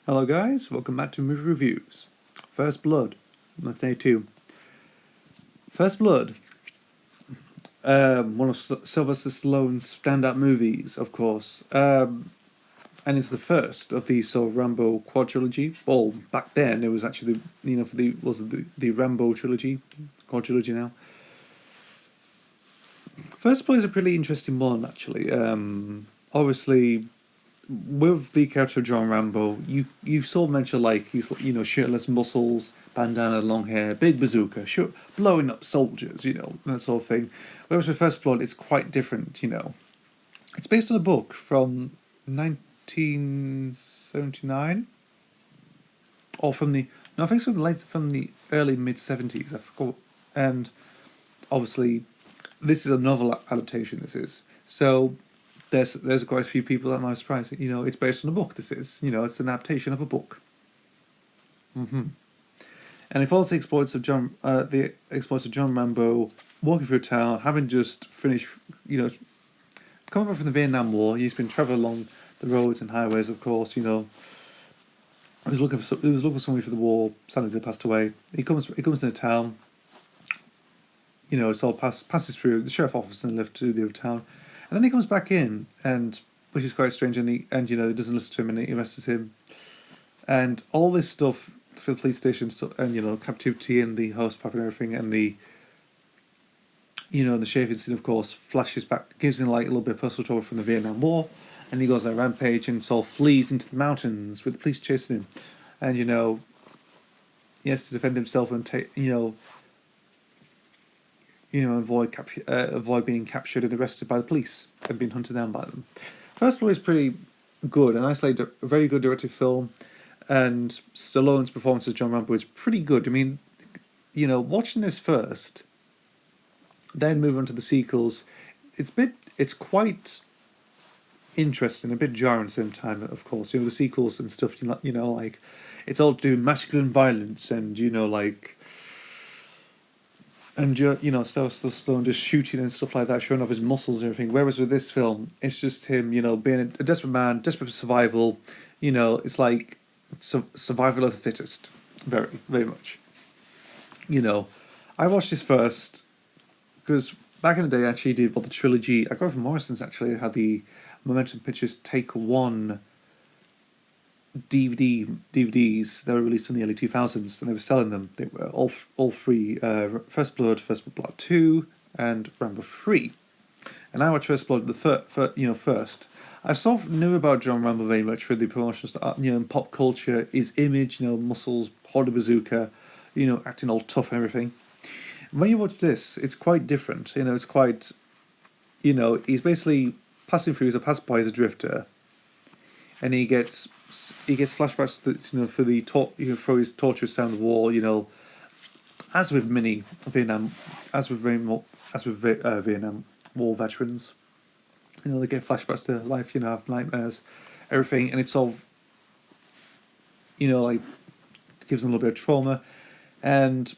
Hello guys, welcome back to Movie Reviews. First Blood, 1982. First Blood, one of Sylvester Stallone's standout movies, of course. And it's the first of the sort of Rambo quadrilogy. Well, back then it was actually the Rambo trilogy, quadrilogy now. First Blood is a pretty interesting one actually. Obviously with the character of John Rambo, you sort of mentioned like he's shirtless muscles, bandana, long hair, big bazooka, blowing up soldiers, that sort of thing. Whereas with First Blood, it's quite different. It's based on a book from 1979, or from the no, I think it's from the early mid 70s. I forgot, and obviously this is a novel adaptation. This is so there's quite a few people that might be surprised. It's based on a book. This is, it's an adaptation of a book. And it follows the exploits of John Rambo walking through town, having just finished, coming back from the Vietnam War. He's been traveling along the roads and highways, of course. He was looking for somebody for the war. Sadly, they passed away. He comes into town. It's all passes through the sheriff office and left to the other town. And then he comes back in, and which is quite strange, and he doesn't listen to him, and he arrests him, and all this stuff for the police station stuff, and captivity and the host pub and everything, and the the sheriff incident, of course, flashes back, gives him like a little bit of personal trouble from the Vietnam War, and he goes on a rampage and sort of flees into the mountains with the police chasing him, and he has to defend himself and avoid being captured and arrested by the police and being hunted down by them. First of all, it's pretty good, an isolated, a very good directed film, and Stallone's performance as John Rambo is pretty good. I mean, watching this first, then move on to the sequels, it's quite interesting, a bit jarring at the same time. Of course, the sequels and stuff. Like it's all to do with masculine violence and Stallone just shooting and stuff like that, showing off his muscles and everything. Whereas with this film, it's just him, being a desperate man, desperate for survival. It's like survival of the fittest, very, very much. I watched this first because back in the day, I actually did the trilogy. I got it from Morrison's actually. I had the Momentum Pictures Take One DVDs that were released in the early 2000s, and they were selling them. They were all three: First Blood, First Blood 2, and Rambo 3. And I watched First Blood first. I sort of knew about John Rambo very much for the promotional stuff, in pop culture, his image, muscles, holding a bazooka, acting all tough and everything. When you watch this, it's quite different. It's quite, he's basically passing through as a passerby, as a drifter, and he gets flashbacks for his torturous time of the war. As with many Vietnam War veterans, they get flashbacks to life. Have nightmares, everything, and it's all like gives them a little bit of trauma, and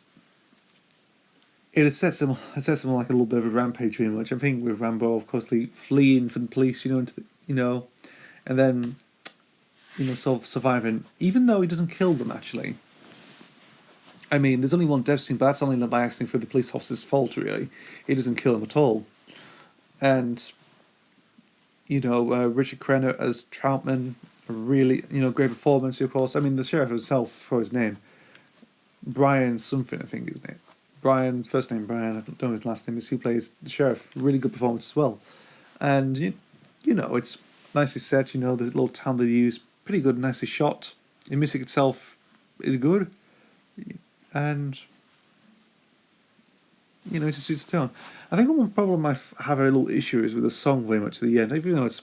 it sets him like a little bit of a rampage, pretty much. I think with Rambo, of course, fleeing from the police, into and then sort of surviving, even though he doesn't kill them, actually. I mean, there's only one death scene, but that's only by accident for the police officer's fault, really. He doesn't kill them at all. And, Richard Crenna as Troutman, really, great performance, of course. I mean, the sheriff himself, for his name, Brian something, I think his name. Brian, first name Brian, I don't know his last name, is who plays the sheriff. Really good performance as well. And, it's nicely set, the little town they use, pretty good, nicely shot. The music itself is good, and it just suits the tone. I think one problem I have a little issue is with the song very much at the end, even though it's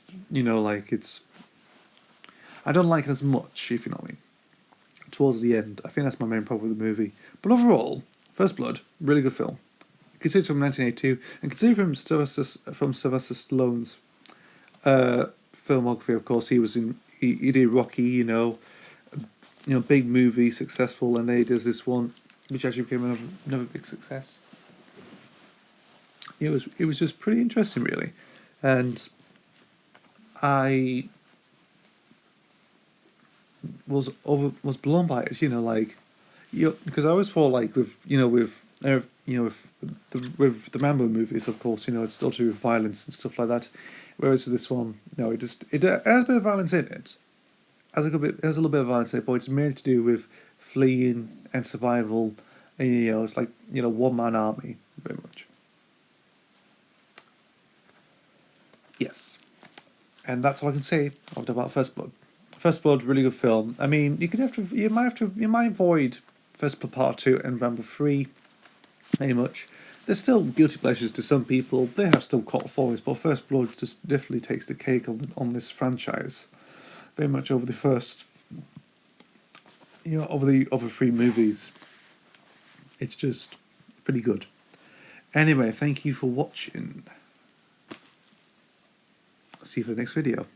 I don't like it as much, if you know what I mean. Towards the end, I think that's my main problem with the movie. But overall, First Blood, really good film. Considered from 1982, and considered from Sylvester Stallone's filmography. Of course, he did Rocky, big movie, successful, and then he does this one, which actually became another big success. It was just pretty interesting, really, and I was blown by it. You know, like because I always thought like with the Rambo movies, of course, you know, it's still to do with violence and stuff like that. Whereas with this one, no, it has a bit of violence in it. It has a little bit of violence in it, but it's mainly to do with fleeing and survival. And, you know, it's like, you know, one man army, very much. Yes, and that's all I can say about First Blood. First Blood, really good film. I mean, you might avoid First Blood Part Two and Rambo 3, very much. There's still guilty pleasures to some people. They have still cult followers, but First Blood just definitely takes the cake on this franchise, very much over the first, you know, over the other three movies. It's just pretty good. Anyway, thank you for watching. See you for the next video.